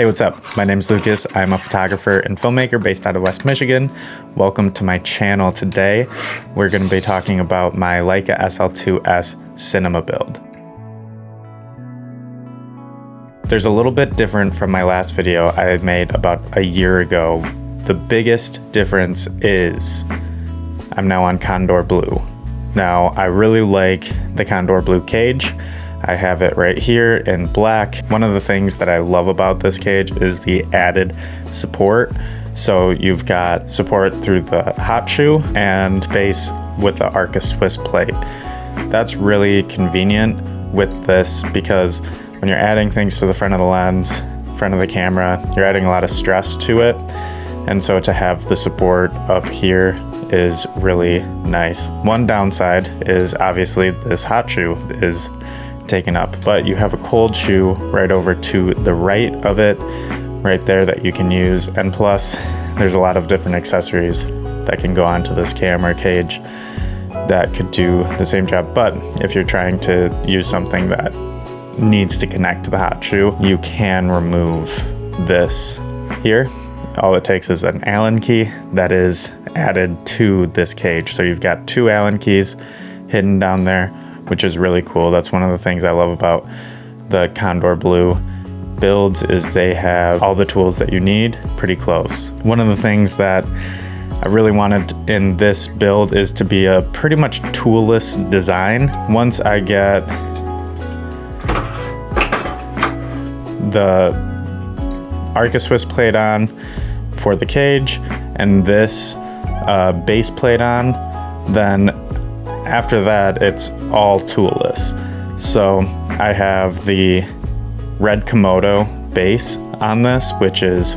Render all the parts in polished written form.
Hey, what's up? My name's Lucas. I'm a photographer and filmmaker based out of West Michigan. Welcome to my channel. Today, we're going to be talking about my Leica SL2-S cinema build. There's a little bit different from my last video I made about a year ago. The biggest difference is I'm now on Condor Blue. Now, I really like the Condor Blue cage. I have it right here in black. One of the things that I love about this cage is the added support. So you've got support through the hot shoe and base with the Arca Swiss plate. That's really convenient with this because when you're adding things to the front of the lens, front of the camera, you're adding a lot of stress to it. And so to have the support up here is really nice. One downside is obviously this hot shoe is taken up, but you have a cold shoe right over to the right of it, right there, that you can use. And plus, there's a lot of different accessories that can go onto this camera cage that could do the same job. But if you're trying to use something that needs to connect to the hot shoe, you can remove this here. All it takes is an Allen key that is added to this cage. So you've got two Allen keys hidden down there, which is really cool. That's one of the things I love about the Condor Blue builds is they have all the tools that you need pretty close. One of the things that I really wanted in this build is to be a pretty much toolless design. Once I get the Arca Swiss plate on for the cage and this base plate on, then after that, it's all toolless. So I have the red Komodo base on this, which has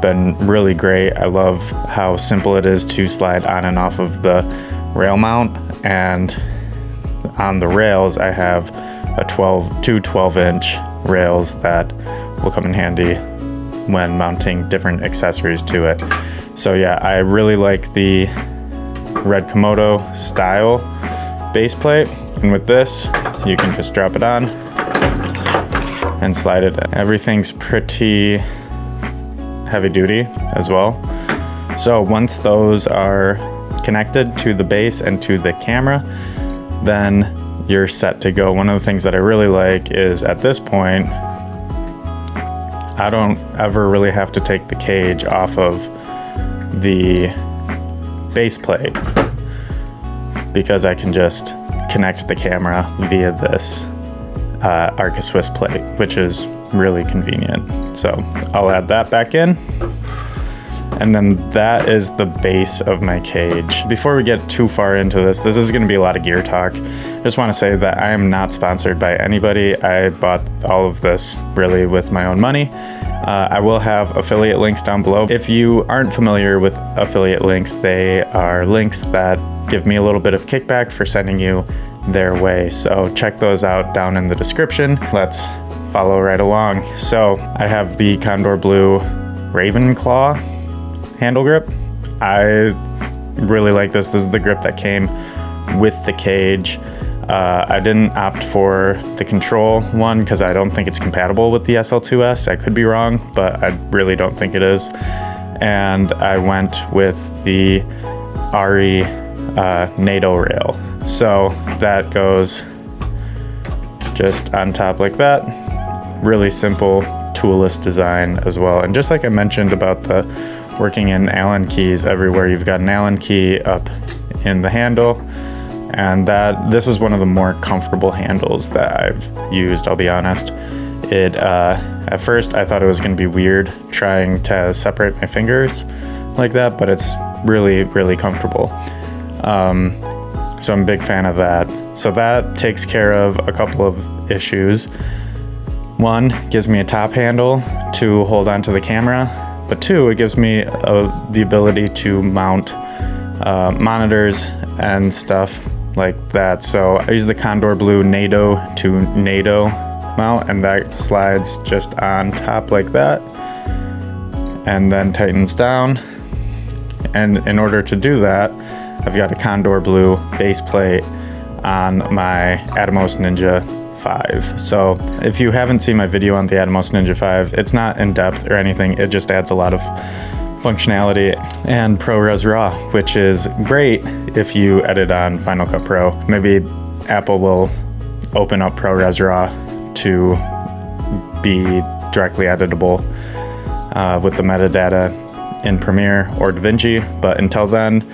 been really great. I love how simple it is to slide on and off of the rail mount. And on the rails, I have two 12-inch rails that will come in handy when mounting different accessories to it. So yeah, I really like the red Komodo style base plate, and with this you can just drop it on and slide it in. Everything's pretty heavy duty as well. So once those are connected to the base and to the camera, then you're set to go. One of the things that I really like is at this point I don't ever really have to take the cage off of the base plate because I can just connect the camera via this Arca Swiss plate, which is really convenient. So I'll add that back in. And then that is the base of my cage. Before we get too far into this is going to be a lot of gear talk. I just want to say that I am not sponsored by anybody. I bought all of this really with my own money. I will have affiliate links down below. If you aren't familiar with affiliate links, they are links that give me a little bit of kickback for sending you their way. So check those out down in the description. Let's follow right along. So I have the Condor Blue Raven Claw handle grip. I really like this. This is the grip that came with the cage. I didn't opt for the control one because I don't think it's compatible with the SL2-S. I could be wrong, but I really don't think it is. And I went with the RE NATO rail. So that goes just on top like that. Really simple toolless design as well. And just like I mentioned about the working in Allen keys everywhere, you've got an Allen key up in the handle, and this is one of the more comfortable handles that I've used, I'll be honest. At first I thought it was going to be weird trying to separate my fingers like that, but it's really, really comfortable. So I'm a big fan of that. So that takes care of a couple of issues. One, gives me a top handle to hold onto the camera, but two, it gives me the ability to mount monitors and stuff like that. So I use the Condor Blue NATO to NATO mount, and that slides just on top like that and then tightens down. And in order to do that, I've got a Condor Blue base plate on my Atomos Ninja 5. So if you haven't seen my video on the Atomos Ninja 5, it's not in depth or anything. It just adds a lot of functionality and ProRes RAW, which is great if you edit on Final Cut Pro. Maybe Apple will open up ProRes RAW to be directly editable with the metadata in Premiere or DaVinci, but until then,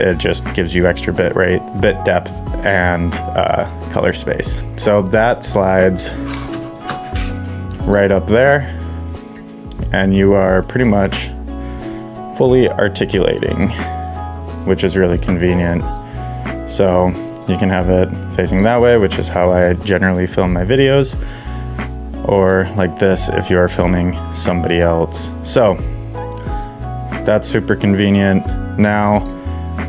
it just gives you extra bit rate, bit depth, and color space. So that slides right up there, and you are pretty much fully articulating, which is really convenient. So you can have it facing that way, which is how I generally film my videos, or like this if you are filming somebody else. So that's super convenient. Now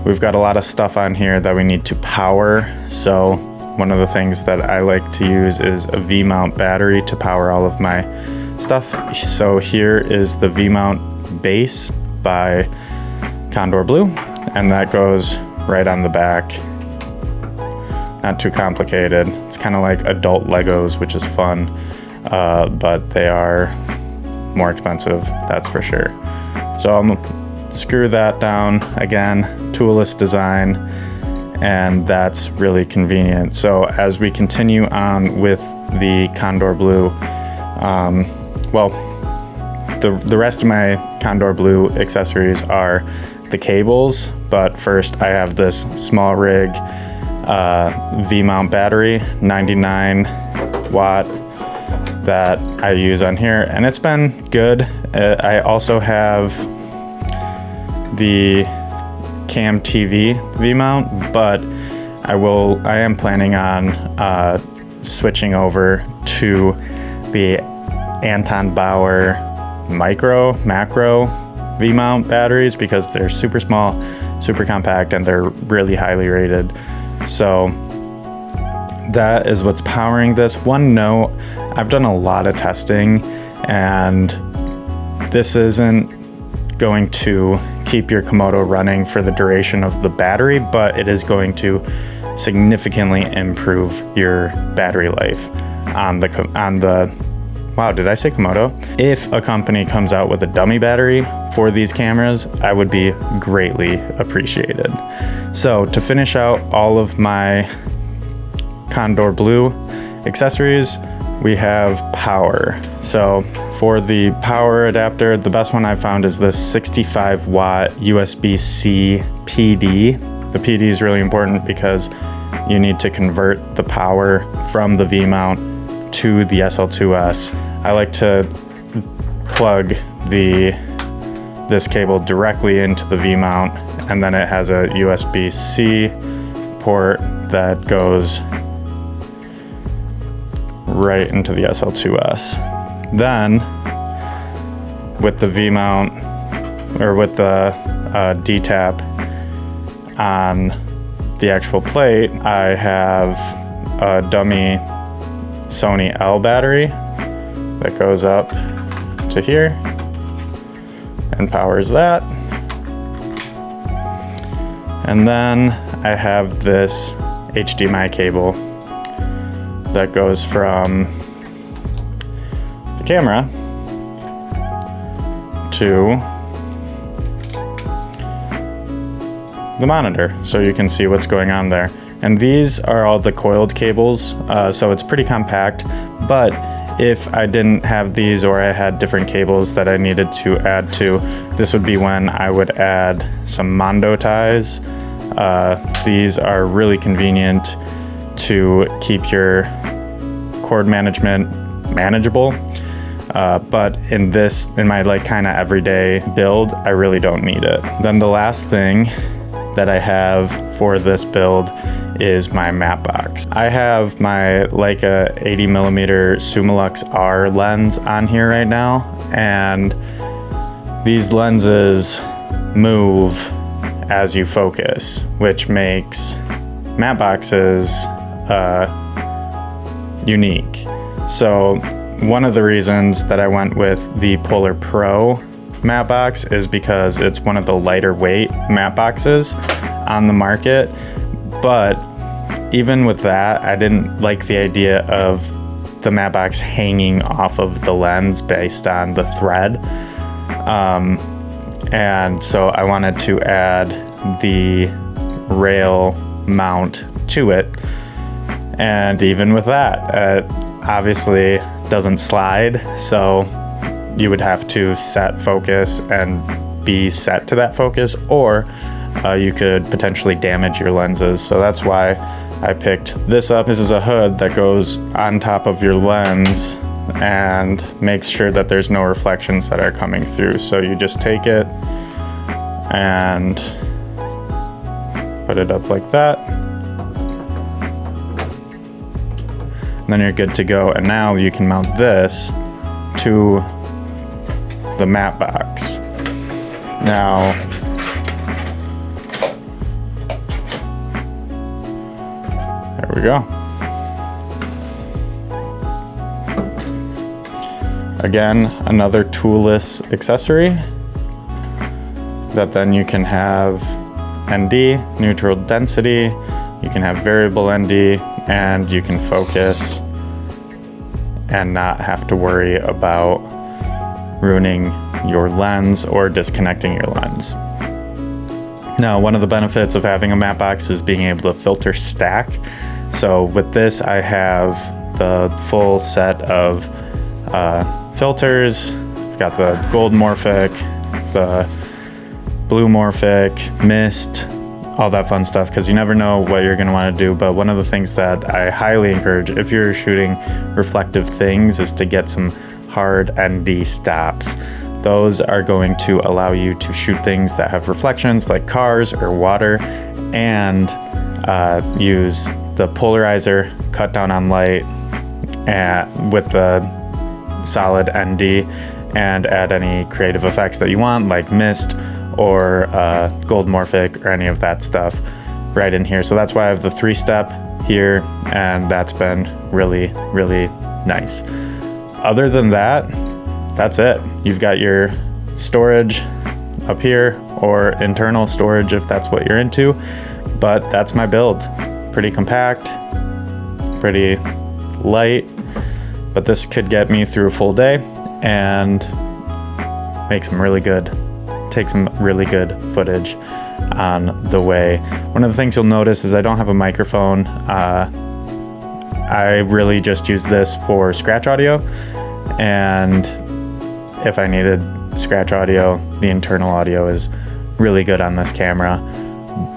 we've got a lot of stuff on here that we need to power. So one of the things that I like to use is a V-mount battery to power all of my stuff. So here is the V-mount base by Condor Blue, and that goes right on the back. Not too complicated. It's kind of like adult Legos, which is fun, but they are more expensive, that's for sure. So I'm gonna screw that down again, toolless design, and that's really convenient. So as we continue on with the Condor Blue, well, the rest of my Condor Blue accessories are the cables, but first I have this small rig V-mount battery, 99 watt, that I use on here, and it's been good. I also have the Cam TV V-mount, but I am planning on switching over to the Anton Bauer macro V-mount batteries because they're super small, super compact, and they're really highly rated. So that is what's powering this. One note, I've done a lot of testing, and this isn't going to keep your Komodo running for the duration of the battery, but it is going to significantly improve your battery life on the wow, did I say Komodo? If a company comes out with a dummy battery for these cameras, I would be greatly appreciated. So to finish out all of my Condor Blue accessories, we have power. So for the power adapter, the best one I found is this 65 watt USB-C PD. The PD is really important because you need to convert the power from the V-mount to the SL2-S. I like to plug this cable directly into the V-mount, and then it has a USB-C port that goes right into the SL2-S. Then with the V-mount, or with the D-tap on the actual plate, I have a dummy Sony L battery that goes up to here and powers that. And then I have this HDMI cable that goes from the camera to the monitor, so you can see what's going on there. And these are all the coiled cables, so it's pretty compact, but if I didn't have these, or I had different cables that I needed to add to, this would be when I would add some Mondo ties. These are really convenient to keep your cord management manageable. But in my like kind of everyday build, I really don't need it. Then the last thing that I have for this build is my matte box. I have my Leica 80mm Summilux R lens on here right now, and these lenses move as you focus, which makes matte boxes unique. So one of the reasons that I went with the Polar Pro matte box is because it's one of the lighter weight matte boxes on the market, but even with that, I didn't like the idea of the matte box hanging off of the lens based on the thread. And so I wanted to add the rail mount to it. And even with that, it obviously doesn't slide. So you would have to set focus and be set to that focus, or you could potentially damage your lenses. So that's why I picked this up. This is a hood that goes on top of your lens and makes sure that there's no reflections that are coming through. So you just take it and put it up like that. And then you're good to go. And now you can mount this to the matte box. Now, there we go. Again, another toolless accessory that then you can have ND, neutral density, you can have variable ND, and you can focus and not have to worry about ruining your lens or disconnecting your lens. Now, one of the benefits of having a matte box is being able to filter stack. So with this, I have the full set of filters. I've got the gold morphic, the blue morphic, mist, all that fun stuff, because you never know what you're going to want to do. But one of the things that I highly encourage if you're shooting reflective things is to get some hard ND stops. Those are going to allow you to shoot things that have reflections like cars or water, and use the polarizer, cut down on light with the solid ND, and add any creative effects that you want, like mist or gold morphic or any of that stuff right in here. So that's why I have the 3-step here, and that's been really, really nice. Other than that, that's it. You've got your storage up here, or internal storage if that's what you're into. But that's my build. Pretty compact, pretty light, but this could get me through a full day and take some really good footage on the way. One of the things you'll notice is I don't have a microphone. I really just use this for scratch audio, and if I needed scratch audio, the internal audio is really good on this camera.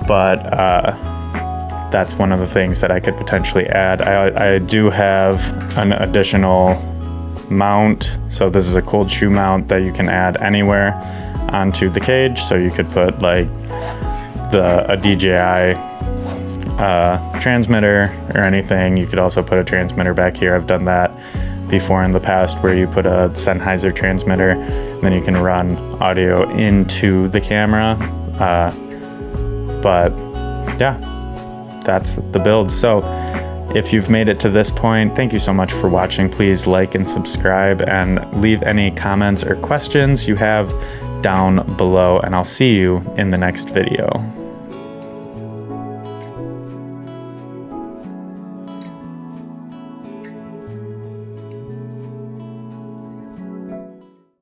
But that's one of the things that I could potentially add. I do have an additional mount. So this is a cold shoe mount that you can add anywhere onto the cage. So you could put like a DJI transmitter or anything. You could also put a transmitter back here. I've done that before in the past, where you put a Sennheiser transmitter, and then you can run audio into the camera. But yeah, that's the build. So if you've made it to this point, thank you so much for watching. Please like and subscribe, and leave any comments or questions you have down below, and I'll see you in the next video.